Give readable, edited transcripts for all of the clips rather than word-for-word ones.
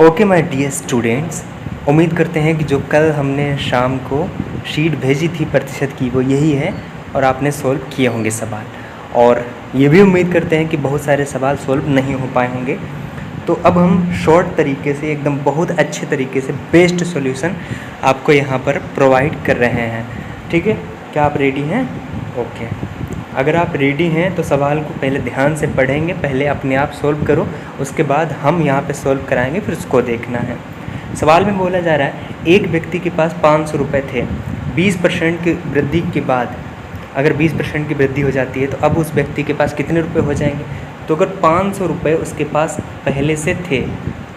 Okay my dear students, उम्मीद करते हैं कि जो कल हमने शाम को शीट भेजी थी प्रतिशत की वो यही है और आपने सोल्व किए होंगे सवाल। और ये भी उम्मीद करते हैं कि बहुत सारे सवाल सोल्व नहीं हो पाए होंगे। तो अब हम शॉर्ट तरीके से एकदम बहुत अच्छे तरीके से बेस्ट सॉल्यूशन आपको यहाँ पर प्रोवाइड कर रहे हैं। ठीक है, क्या आप रेडी हैं? ओके, अगर आप रेडी हैं तो सवाल को पहले ध्यान से पढ़ेंगे, पहले अपने आप सोल्व करो, उसके बाद हम यहाँ पे सोल्व कराएंगे, फिर उसको देखना है। सवाल में बोला जा रहा है एक व्यक्ति के पास 500 रुपये थे, 20% की वृद्धि के बाद अगर 20% की वृद्धि हो जाती है तो अब उस व्यक्ति के पास कितने रुपए हो जाएंगे? तो अगर 500 रुपये उसके पास पहले से थे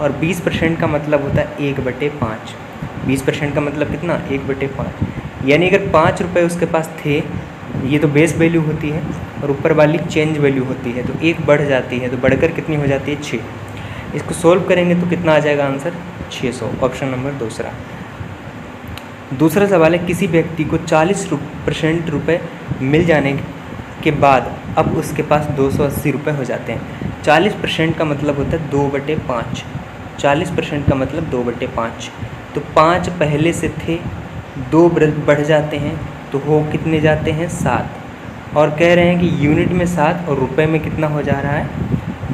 और 20% का मतलब होता है 1/5। 20% का मतलब कितना? 1/5। यानी अगर 5 रुपये उसके पास थे, ये तो बेस वैल्यू होती है और ऊपर वाली चेंज वैल्यू होती है, तो एक बढ़ जाती है, तो बढ़कर कितनी हो जाती है? 6। इसको सोल्व करेंगे तो कितना आ जाएगा आंसर? 600। ऑप्शन नंबर दूसरा सवाल है किसी व्यक्ति को 40% रुपये मिल जाने के बाद अब उसके पास 280 रुपये हो जाते हैं। 40% का मतलब होता है 2/5। 40% का मतलब 2/5। तो 5 पहले से थे, 2 बढ़ जाते हैं तो हो कितने जाते हैं? 7। और कह रहे हैं कि यूनिट में 7 और रुपए में कितना हो जा रहा है?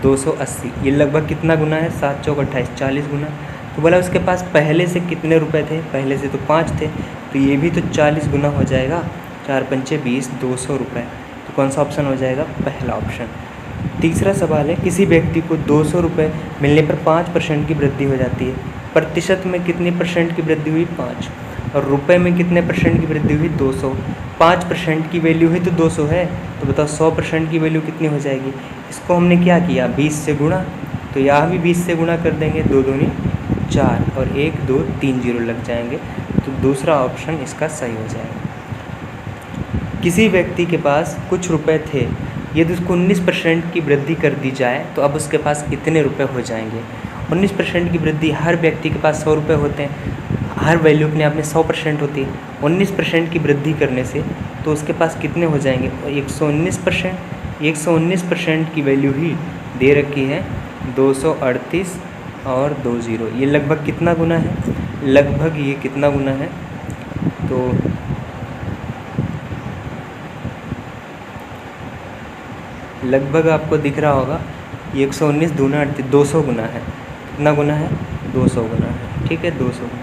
280। ये लगभग कितना गुना है? 7 चौक 28, 40 गुना। तो बोला उसके पास पहले से कितने रुपए थे? पहले से तो 5 थे, तो ये भी तो 40 गुना हो जाएगा। 4 पंचे 20, 200 रुपये। तो कौन सा ऑप्शन हो जाएगा? पहला ऑप्शन। तीसरा सवाल है किसी व्यक्ति को 200 रुपये मिलने पर 5% की वृद्धि हो जाती है। प्रतिशत में कितने परसेंट की वृद्धि हुई? 5। और रुपए में कितने परसेंट की वृद्धि हुई? 200। 5% की वैल्यू हुई तो 200 है, तो बताओ 100% की वैल्यू कितनी हो जाएगी? इसको हमने क्या किया? 20 से गुणा, तो यहाँ भी 20 से गुणा कर देंगे। 2 दूनी 4 और 1 2 3 जीरो लग जाएंगे, तो दूसरा ऑप्शन इसका सही हो जाएगा। किसी व्यक्ति के पास कुछ रुपए थे, यदि उसको 19% की वृद्धि कर दी जाए तो अब उसके पास कितने रुपए हो जाएंगे? 19% की वृद्धि, हर व्यक्ति के पास 100 रुपये होते हैं, हर वैल्यू अपने आप में 100% होती है। 19% की वृद्धि करने से तो उसके पास कितने हो जाएंगे? 119%। 119% की वैल्यू ही दे रखी है 238 और 2 जीरो। ये लगभग कितना गुना है? लगभग ये कितना गुना है? तो लगभग आपको दिख रहा होगा 119 दूना 38, 200 गुना है। कितना गुना है? 200 गुना है। ठीक है, 200 गुना।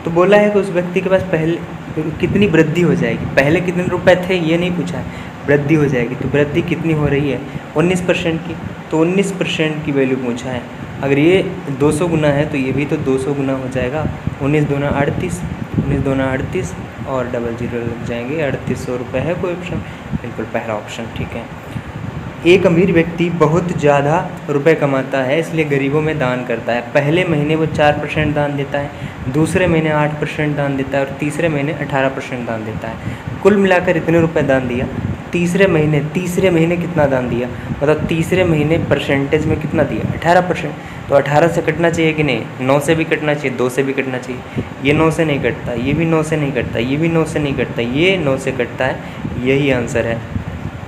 तो बोला है कि उस व्यक्ति के पास पहले कितनी वृद्धि हो जाएगी? पहले कितने रुपए थे ये नहीं पूछा है, वृद्धि हो जाएगी। तो वृद्धि कितनी हो रही है? 19% की, तो 19% की वैल्यू पूछा है। अगर ये 200 गुना है तो ये भी तो 200 गुना हो जाएगा। 19 दूना 38, 19 दूना 38 और डबल जीरो लग जाएंगे। 3800 रुपये है कोई ऑप्शन? बिल्कुल पहला ऑप्शन ठीक है। एक अमीर व्यक्ति बहुत ज़्यादा रुपए कमाता है, इसलिए गरीबों में दान करता है। पहले महीने वो 4% दान देता है, दूसरे महीने 8% दान देता है और तीसरे महीने 18% दान देता है। कुल मिलाकर इतने रुपए दान दिया। तीसरे महीने कितना दान दिया? मतलब तीसरे महीने परसेंटेज में कितना दिया? 18%। तो 18 से कटना चाहिए कि नहीं? 9 से भी कटना चाहिए, 2 से भी कटना चाहिए। ये 9 से नहीं कटता, ये भी 9 से नहीं कटता, ये भी 9 से नहीं कटता, ये 9 से कटता है। यही आंसर है।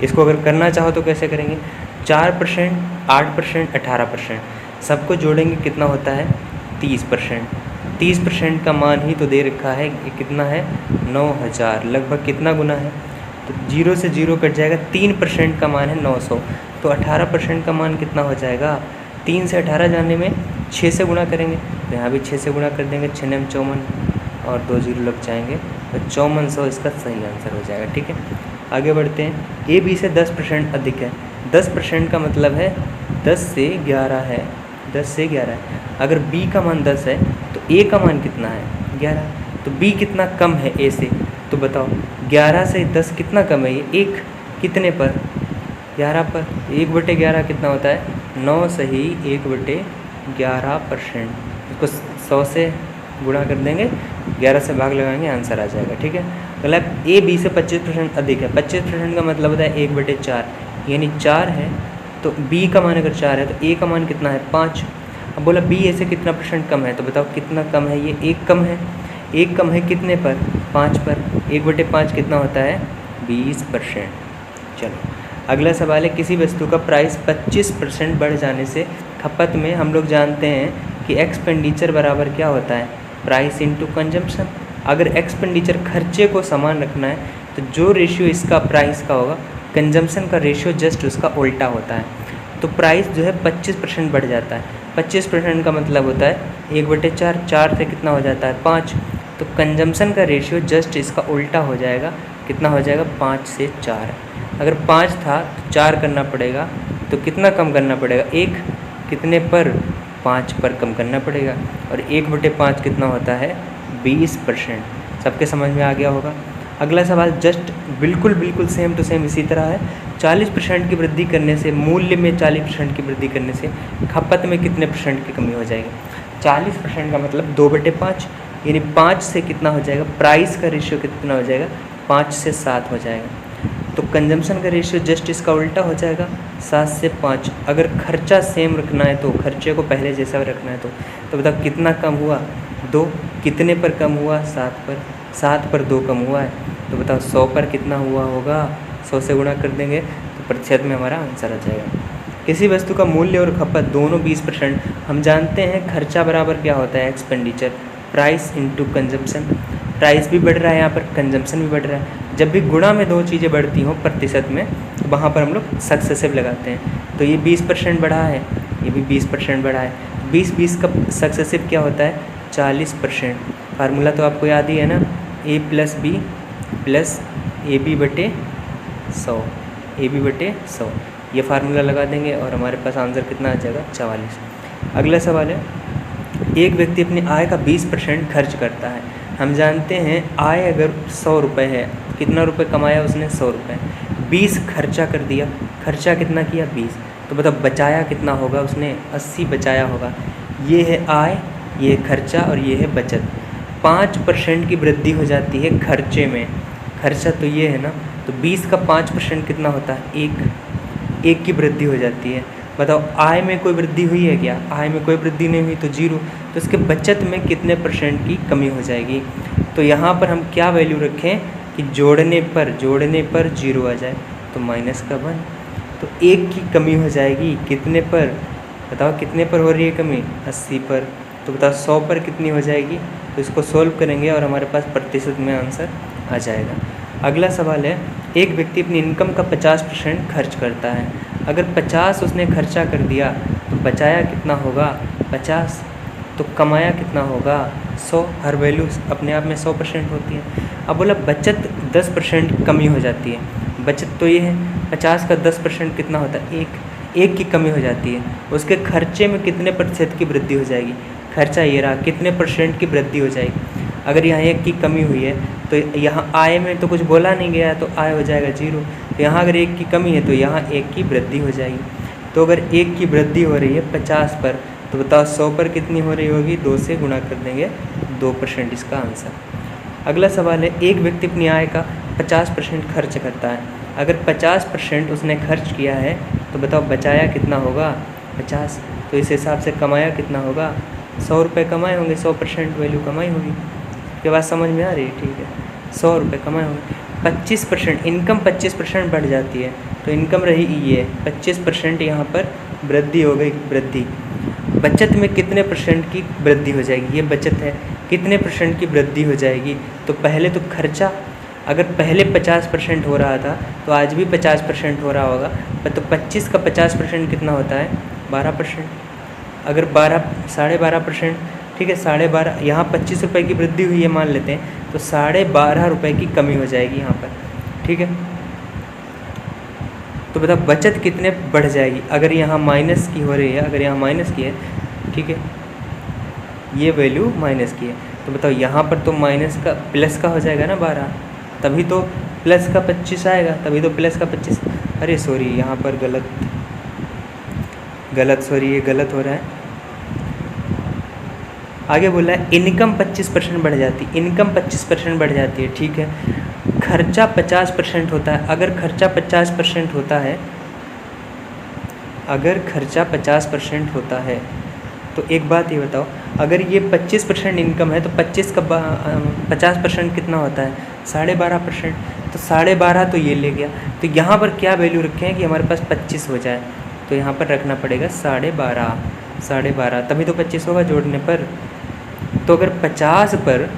इसको अगर करना चाहो तो कैसे करेंगे? 4%, 8%, 18% सबको जोड़ेंगे, कितना होता है? 30%। 30% का मान ही तो दे रखा है, ये कितना है? 9000। लगभग कितना गुना है? तो 0 से 0 कट जाएगा। 3% का मान है 900, तो 18% का मान कितना हो जाएगा? 3 से 18 जाने में 6 से गुणा करेंगे, तो यहाँ भी 6 से गुणा कर देंगे। 6 9 54 और 2 जीरो लग जाएंगे, तो 5400 इसका सही आंसर हो जाएगा। ठीक है, आगे बढ़ते हैं। ए बी से 10% अधिक है। 10% का मतलब है 10 से 11 है, 10 से 11 है। अगर बी का मान 10 है तो ए का मान कितना है? 11। तो बी कितना कम है ए से? तो बताओ 11 से 10 कितना कम है? ये 1 कितने पर? 11 पर। 1/11 कितना होता है? 9 सही 1/11%। इसको 100 से गुणा कर देंगे, 11 से भाग लगाएंगे, आंसर आ जाएगा। ठीक है, मतलब ए बी से 25% अधिक है। 25% का मतलब होता है 1/4, यानी 4 है तो बी का मान अगर 4 है तो ए का मान कितना है? 5। अब बोला बी ए से कितना % कम है, तो बताओ कितना कम है? ये 1 कम है। 1 कम है कितने पर? 5 पर। 1/5 कितना होता है? 20%। चलो अगला सवाल है किसी वस्तु का प्राइस 25% बढ़ जाने से खपत में, हम लोग जानते हैं कि एक्सपेंडिचर बराबर क्या होता है, प्राइस इनटू कंजम्पशन। अगर एक्सपेंडिचर खर्चे को समान रखना है तो जो रेशियो इसका प्राइस का होगा, कंजम्पशन का रेशियो जस्ट उसका उल्टा होता है। तो प्राइस जो है 25% बढ़ जाता है। 25% का मतलब होता है 1/4, 4 से कितना हो जाता है 5। तो कंजम्पशन का रेशियो जस्ट इसका उल्टा हो जाएगा, कितना हो जाएगा 5 से 4। अगर 5 था तो 4 करना पड़ेगा, तो कितना कम करना पड़ेगा, 1 कितने पर, 5 पर कम करना पड़ेगा। और 1/5 कितना होता है 20%। सबके समझ में आ गया होगा। अगला सवाल जस्ट बिल्कुल सेम टू सेम इसी तरह है। 40% की वृद्धि करने से, मूल्य में 40% की वृद्धि करने से खपत में कितने परसेंट की कमी हो जाएगी। 40% का मतलब 2/5, यानी 5 से कितना हो जाएगा, प्राइस का रेशियो कितना हो जाएगा, 5 से 7 हो जाएगा। तो कंजम्पशन का रेशियो जस्ट इसका उल्टा हो जाएगा, 7 से 5। अगर खर्चा सेम रखना है तो, खर्चे को पहले जैसा रखना है तो बताओ कितना कम हुआ, 2। कितने पर कम हुआ, 7 पर। 7 पर 2 कम हुआ है, तो बताओ 100 पर कितना हुआ होगा, 100 से गुणा कर देंगे तो प्रतिशत में हमारा आंसर आ जाएगा। किसी वस्तु का मूल्य और खपत दोनों 20%। हम जानते हैं खर्चा बराबर क्या होता है, expenditure, price into consumption. Price भी बढ़ रहा है यहाँ पर, कंजम्पशन भी बढ़ रहा है। जब भी गुणा में 2 चीज़ें बढ़ती हों प्रतिशत में, तो वहाँ पर हम लोग सक्सेसिव लगाते हैं। तो ये 20% बढ़ा है, ये भी 20% बढ़ा है। 20 का सक्सेसिव क्या होता है, 40%। फार्मूला तो आपको याद ही है ना, a + b + ab/100, ab/100। ये फार्मूला लगा देंगे और हमारे पास आंसर कितना आ जाएगा, 44। अगला सवाल है, एक व्यक्ति अपनी आय का 20% खर्च करता है। हम जानते हैं आय अगर 100 रुपये है, कितना रुपये कमाया उसने, 100 रुपये। 20 खर्चा कर दिया, खर्चा कितना किया, 20। तो बताओ बचाया कितना होगा, उसने 80 बचाया होगा। ये है आय, ये है खर्चा और ये है बचत। 5% की वृद्धि हो जाती है खर्चे में, खर्चा तो ये है ना, तो 20 का 5% कितना होता है, 1 की वृद्धि हो जाती है। बताओ आय में कोई वृद्धि हुई है क्या, आय में कोई वृद्धि नहीं हुई तो 0। तो इसके बचत में कितने % की कमी हो जाएगी। तो यहाँ पर हम क्या वैल्यू रखें कि जोड़ने पर 0 आ जाए, तो -1। तो 1 की कमी हो जाएगी, कितने पर, बताओ कितने पर हो रही है कमी, 80 पर। तो बताओ 100 पर कितनी हो जाएगी। तो इसको सोल्व करेंगे और हमारे पास प्रतिशत में आंसर आ जाएगा। अगला सवाल है, एक व्यक्ति अपनी इनकम का 50% खर्च करता है। अगर 50 उसने खर्चा कर दिया तो बचाया कितना होगा, 50। तो कमाया कितना होगा, 100। हर वैल्यू अपने आप में 100% होती है। अब बोला बचत 10% कमी हो जाती है। बचत तो ये है, 50 का 10% कितना होता है, 1 की कमी हो जाती है। उसके खर्चे में कितने प्रतिशत की वृद्धि हो जाएगी, खर्चा ये रहा, कितने % की वृद्धि हो जाएगी। अगर यहाँ 1 की कमी हुई है तो यहाँ आय में तो कुछ बोला नहीं गया है, तो आय हो जाएगा 0। तो यहाँ अगर 1 की कमी है तो यहाँ 1 की वृद्धि हो जाएगी। तो अगर 1 की वृद्धि हो रही है 50 पर, तो बताओ 100 पर कितनी हो रही होगी, 2 से गुणा कर देंगे, 2% इसका आंसर। अगला सवाल है, एक व्यक्ति अपनी आय का 50% खर्च करता है। अगर 50% उसने खर्च किया है तो बताओ बचाया कितना होगा, 50। तो इस हिसाब से कमाया कितना होगा, 100 रुपये कमाए होंगे, 100% वैल्यू कमाई होगी। ये बात समझ में आ रही है, ठीक है। 100 रुपये कमाए होंगे। 25% इनकम 25% बढ़ जाती है, तो इनकम रही ये 25% यहाँ पर वृद्धि हो गई, वृद्धि। बचत में कितने % की वृद्धि हो जाएगी, ये बचत है, कितने % की वृद्धि हो जाएगी। तो पहले तो खर्चा, अगर पहले 50% हो रहा था तो आज भी 50% हो रहा होगा, तो 25 का 50% कितना होता है, 12%। अगर 12.5%, ठीक है, 12.5, यहाँ 25 रुपये की वृद्धि हुई है मान लेते हैं, तो 12.5 रुपये की कमी हो जाएगी यहाँ पर, ठीक है। तो बताओ बचत कितने बढ़ जाएगी, अगर यहाँ माइनस की हो रही है, अगर यहाँ माइनस की है, ठीक है, ये वैल्यू माइनस की है, तो बताओ यहाँ पर तो माइनस का प्लस का हो जाएगा ना 12, तभी तो प्लस का 25 आएगा, तभी तो प्लस का 25। अरे सॉरी, यहाँ पर गलत सॉरी, ये गलत हो रहा है। आगे बोला है इनकम 25% बढ़ जाती है, इनकम 25% बढ़ जाती है, ठीक है। खर्चा 50% होता है। अगर खर्चा 50% होता है, अगर खर्चा 50% होता है, तो एक बात ये बताओ, अगर ये 25% इनकम है तो 25 का 50% कितना होता है, 12.5%। तो 12.5 तो ये ले गया, तो यहाँ पर क्या वैल्यू रखें कि हमारे पास 25 हो जाए, तो यहाँ पर रखना पड़ेगा 12.5। 12.5, तभी तो 25 होगा जोड़ने पर। तो अगर 50 पर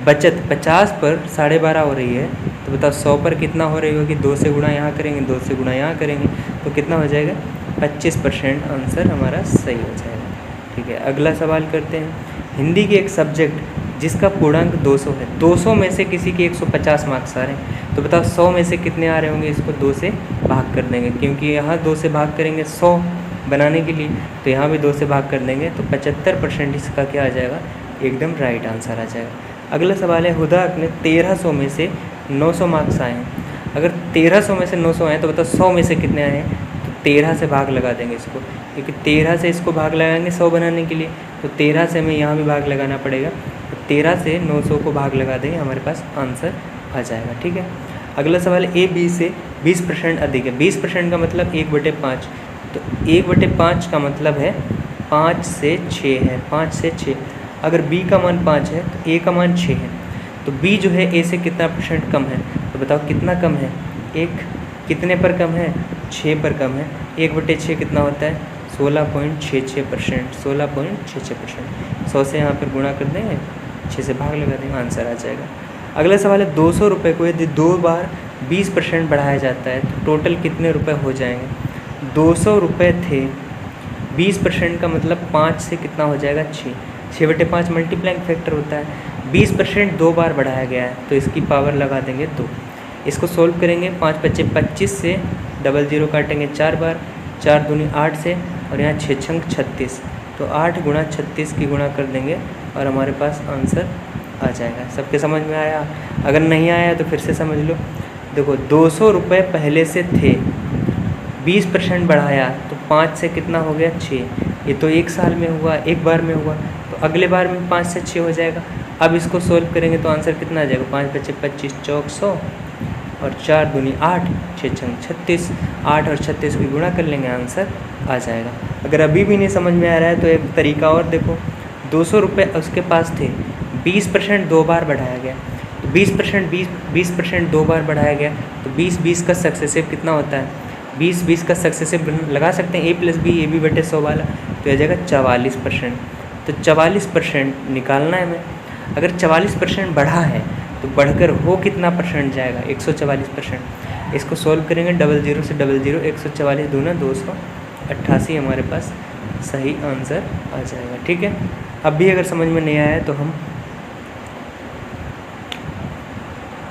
बचत 50 पर 12.5 हो रही है, तो बताओ 100 पर कितना हो रही होगी? 2 से गुणा यहाँ करेंगे, 2 से गुणा यहाँ करेंगे, तो कितना हो जाएगा? 25% आंसर हमारा सही हो जाएगा। ठीक है, अगला सवाल करते हैं। हिंदी के एक सब्जेक्ट जिसका पूर्णांक 200 है, 200 में से किसी के 150 मार्क्स आ रहे हैं, तो बताओ 100 में से कितने आ रहे होंगे? इसको 2 से भाग कर देंगे, क्योंकि यहाँ 2 से भाग करेंगे 100 बनाने के लिए, तो यहाँ भी 2 से भाग कर देंगे, तो 75% इसका क्या आ जाएगा? एकदम राइट आंसर आ जाएगा। अगला सवाल है, हुदाक ने 1300 में से 900 मार्क्स आए हैं। अगर 1300 में से 900 आए तो बताओ 100 में से कितने आए हैं? तो 13 से भाग लगा देंगे इसको, क्योंकि 13 से इसको भाग लगाएंगे 100 बनाने के लिए, तो 13 से हमें यहाँ भी भाग लगाना पड़ेगा, तो 13 से 900 को भाग लगा देंगे, हमारे पास आंसर आ जाएगा। ठीक है, अगला सवाल, ए बी से 20% अधिक है। 20% का मतलब 1/5, तो 1/5 का मतलब है 5 से 6 है, 5 से 6। अगर b का मान 5 है तो a का मान 6 है, तो b जो है a से कितना % कम है? तो बताओ कितना कम है? 1 कितने पर कम है? 6 पर कम है। 1/6 कितना होता है? 16.66%, 16.66%। 100 से यहाँ पर गुणा कर देंगे, 6 से भाग लगा देंगे, आंसर आ जाएगा। अगला सवाल है, 200 रुपये को यदि 2 बार 20% बढ़ाया जाता है तो टोटल कितने रुपए हो जाएंगे? 200 रुपये थे, 20% का मतलब 5 से कितना हो जाएगा? 6/5 मल्टीप्लाइंग फैक्टर होता है। 20% 2 बार बढ़ाया गया है, तो इसकी पावर लगा देंगे 2। इसको सोल्व करेंगे, 5 × 5 = 25 से 00 काटेंगे 4 बार, 4 दूनी 8 से, और यहाँ 6 छंग 36, तो 8 × 36 की गुणा कर देंगे और हमारे पास आंसर आ जाएगा। सबके समझ में आया? अगर नहीं आया तो फिर से समझ लो। देखो 200 रुपये पहले से थे, 20% बढ़ाया तो 5 से कितना हो गया? 6। ये तो 1 साल में हुआ, एक बार में हुआ, तो अगले बार में 5 से 6 हो जाएगा। अब इसको सोल्व करेंगे तो आंसर कितना आ जाएगा? 5 × 5 = 25, चौक 100, और 4 दूनी 8, 6 छंग 36, 8 और 36 की गुणा कर लेंगे, आंसर आ जाएगा। अगर अभी भी नहीं समझ में आ रहा है तो एक तरीका और देखो, 200 रुपये उसके पास थे, 20% 2 बार बढ़ाया गया, तो 20% 2 बार बढ़ाया गया, तो 20 का सक्सेसिव कितना होता है? 20 का सक्सेसिव लगा सकते हैं, a + b ab/100 वाला, तो आ जाएगा 44%। तो 44% निकालना है हमें। अगर 44% बढ़ा है तो बढ़कर हो कितना % जाएगा? 144%। इसको सोल्व करेंगे, 00 से 00, 144 दूना 288, हमारे पास सही आंसर आ जाएगा। ठीक है, अब भी अगर समझ में नहीं आया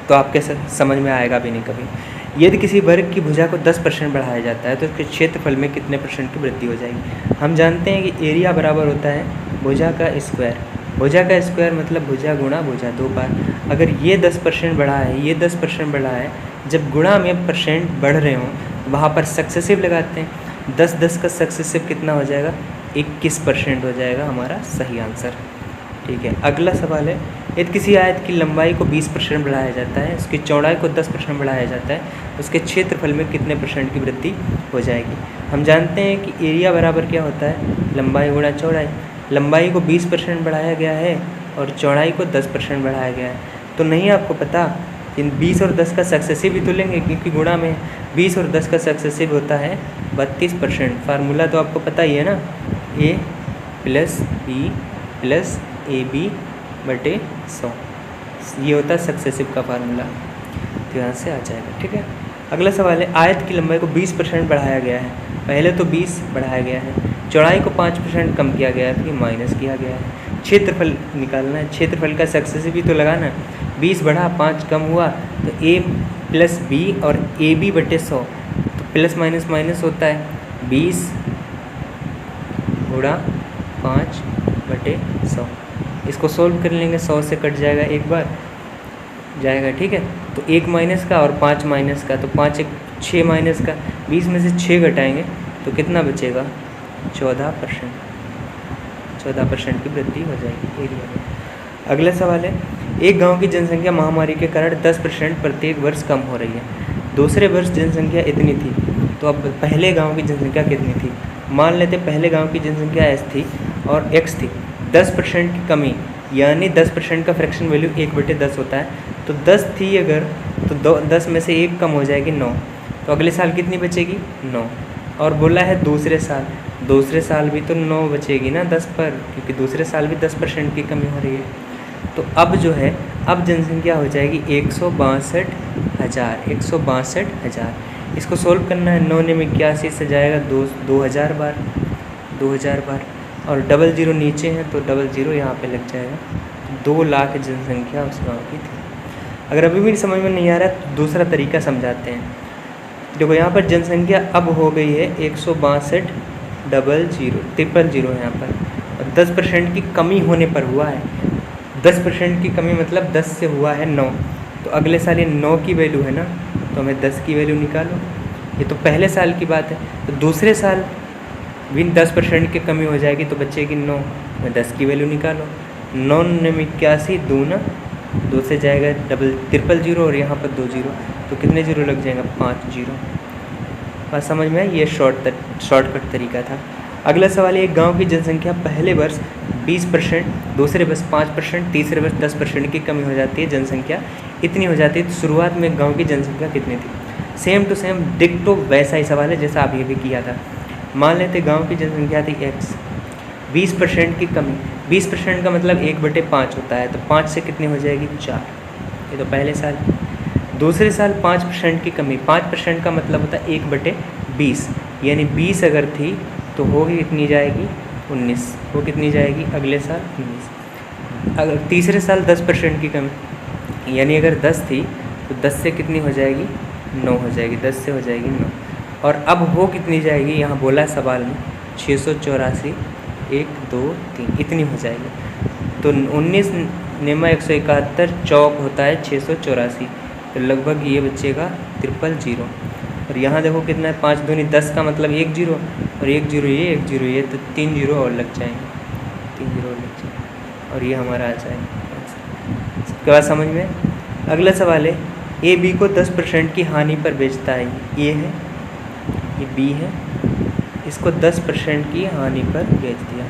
तो आपके समझ में आएगा भी नहीं कभी। यदि किसी वर्ग की भुजा को 10% बढ़ाया जाता है तो उसके क्षेत्रफल में कितने % की वृद्धि हो जाएगी? हम जानते हैं कि एरिया बराबर होता है भुजा का स्क्वायर। भुजा का स्क्वायर मतलब भुजा गुणा भुजा 2 बार। अगर ये 10% बढ़ा है, ये 10% बढ़ा है, जब गुणा में % बढ़ रहे हों वहाँ पर सक्सेसिव लगाते हैं। 10 का सक्सेसिव कितना हो जाएगा? 21% हो जाएगा हमारा सही आंसर। ठीक है, अगला सवाल है, यदि किसी आयत की लंबाई को 20% बढ़ाया जाता है, उसकी चौड़ाई को 10% बढ़ाया जाता है, उसके क्षेत्रफल में कितने % की वृद्धि हो जाएगी? हम जानते हैं कि एरिया बराबर क्या होता है? लंबाई गुणा चौड़ाई। लंबाई को 20% बढ़ाया गया है और चौड़ाई को 10% बढ़ाया गया है, तो नहीं आपको पता, इन 20 और 10 का सक्सेसिव भी तो लेंगे, क्योंकि गुणा में 20 और 10 का सक्सेसिव होता है 32%। फार्मूला तो आपको पता ही है ना, a + b + ab/100, ये होता है सक्सेसिव का फार्मूला, तो यहाँ से आ जाएगा। ठीक है, अगला सवाल है, आयत की लंबाई को 20% बढ़ाया गया है, पहले तो 20 बढ़ाया गया है, चौड़ाई को 5% कम किया गया है, फिर माइनस किया गया है। क्षेत्रफल निकालना है, क्षेत्रफल का सक्सेसिव भी तो लगाना है। 20 बढ़ा 5 कम हुआ, तो a + b और ab/100, तो प्लस माइनस माइनस होता है 20 × 5/100। इसको सोल्व कर लेंगे, 100 से कट जाएगा, एक बार जाएगा। ठीक है, तो 1 माइनस का और 5 माइनस का, तो 5 × 6 माइनस का, 20 में से 6 घटाएंगे तो कितना बचेगा? 14%। 14% की वृद्धि हो जाएगी एरिया में। अगला सवाल है, एक गांव की जनसंख्या महामारी के कारण 10% प्रत्येक वर्ष कम हो रही है। दूसरे वर्ष जनसंख्या इतनी थी, तो अब पहले गांव की जनसंख्या कितनी थी? मान लेते पहले गांव की जनसंख्या s थी और x थी। 10% की कमी, यानी 10% का फ्रैक्शन वैल्यू 1/10 होता है, तो 10 थी अगर, तो 10 में से 1 कम हो जाएगी 9, तो अगले साल कितनी बचेगी? 9। और बोला है दूसरे साल दूसरे साल भी तो 9 बचेगी ना 10 पर, क्योंकि दूसरे साल भी 10% की कमी हो रही है। तो अब जो है, अब जनसंख्या हो जाएगी 162,000। इसको सोल्व करना है, 9 ने 81 से जाएगा 2000 बार, 2000 बार, और डबल ज़ीरो नीचे है तो डबल ज़ीरो यहाँ पे लग जाएगा। 2 लाख जनसंख्या उस गाँव की थी। अगर अभी भी समझ में नहीं आ रहा है तो दूसरा तरीका समझाते हैं। देखो यहाँ पर जनसंख्या अब हो गई है 162,000 है यहाँ पर, और 10% की कमी होने पर हुआ है। 10% की कमी मतलब 10 से हुआ है 9, तो अगले साल ये 9 की वैल्यू है ना, तो हमें 10 की वैल्यू निकालो। ये तो पहले साल की बात है, तो दूसरे साल भी 10% की कमी हो जाएगी तो बचेगी 9, में 10 की वैल्यू निकालो। 9 ने 81, 2 ना 2 से जाएगा ट्रिपल ज़ीरो, और यहाँ पर 2 ज़ीरो, तो कितने ज़ीरो लग जाएगा? 5 ज़ीरो। बात समझ में आई? ये शॉर्टकट तरीका था। अगला सवाल है, एक गांव की जनसंख्या पहले वर्ष 20%, दूसरे वर्ष 5%, तीसरे वर्ष 10% की कमी हो जाती है, जनसंख्या इतनी हो जाती है, तो शुरुआत में गांव की जनसंख्या कितनी थी? सेम टू सेम डिक्टो वैसा ही सवाल है जैसा अभी भी किया था। मान लेते गांव की जनसंख्या थी x, 20% की कमी, 20% का मतलब 1/5 होता है, तो 5 से कितनी हो जाएगी? 4। ये तो पहले साल। दूसरे साल 5% की कमी, 5% का मतलब होता है 1/20, यानी 20 अगर थी तो होगी कितनी जाएगी? 19। वो कितनी जाएगी अगले साल? 19। अगर तीसरे साल 10% की कमी, यानी अगर 10 थी तो 10 से कितनी हो जाएगी? 9 हो जाएगी, 10 से हो जाएगी 9। और अब हो कितनी जाएगी? यहाँ बोला है सवाल में 684, 1 2 3 इतनी हो जाएगी। तो 19 नेमा 171 चौक होता है 684, तो लगभग ये बचेगा 000। और यहाँ देखो कितना है? 5 दूनी 10 का मतलब 1 ज़ीरो, और 1 ज़ीरो ये, 1 ज़ीरो ये, तो 3 ज़ीरो और लग जाएंगे, 3 ज़ीरो और लग जाएंगे, और ये हमारा आ जाएगा। सबके बाद समझ में? अगला सवाल है, ए बी को 10% की हानि पर बेचता है। ये है, ये बी है, इसको 10% की हानि पर बेच दिया,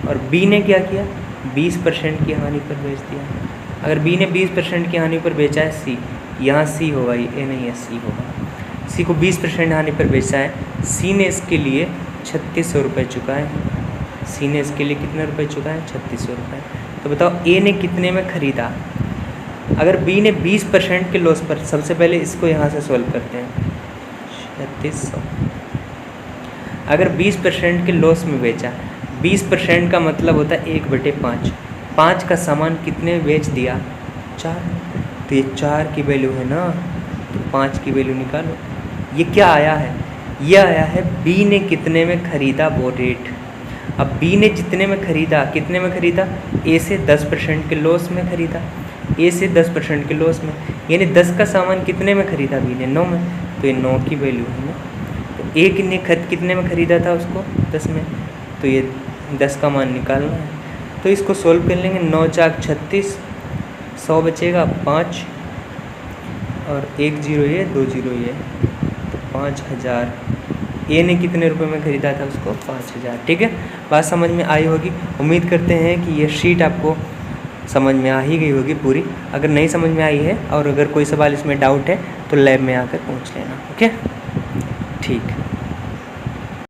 और बी ने क्या किया? 20% की हानि पर बेच दिया। अगर बी ने 20% की हानि पर बेचा है सी, यहाँ सी होगा, ये ए नहीं है, सी होगा। सी को 20% हानि पर बेचा है, सी ने इसके लिए 3600 रुपये चुकाए। सी ने इसके लिए कितने रुपए चुकाए? 3600 रुपये। तो बताओ ए ने कितने में ख़रीदा? अगर बी ने 20% के लॉस पर, सबसे पहले इसको यहाँ से सॉल्व करते हैं, 3600। अगर 20% के लॉस में बेचा, 20% का मतलब होता है 1/5। 5 का सामान कितने में बेच दिया? 4। तो ये 4 की वैल्यू है ना, तो 5 की वैल्यू निकालो। ये क्या आया है? ये आया है बी ने कितने में ख़रीदा वो रेट। अब बी ने जितने में ख़रीदा, कितने में ख़रीदा? ए से 10% के लॉस में ख़रीदा, ए से 10% के लॉस में, यानी 10 का सामान कितने में ख़रीदा बी ने? 9 में, तो ये 9 की वैल्यू है ना। तो ए ने कितने में ख़रीदा था उसको? 10 में, तो ये 10 का मान निकालना है। तो इसको सोल्व कर लेंगे, 9 4 36, 100 बचेगा 5, और 1 ज़ीरो ये, 2 ज़ीरो ये, तो 5000। ए ने कितने रुपए में ख़रीदा था उसको? 5000। ठीक है, बात समझ में आई होगी। उम्मीद करते हैं कि ये शीट आपको समझ में आ ही गई होगी पूरी। अगर नहीं समझ में आई है और अगर कोई सवाल इसमें डाउट है तो लैब में आकर पूछ लेना। ओके, ठीक।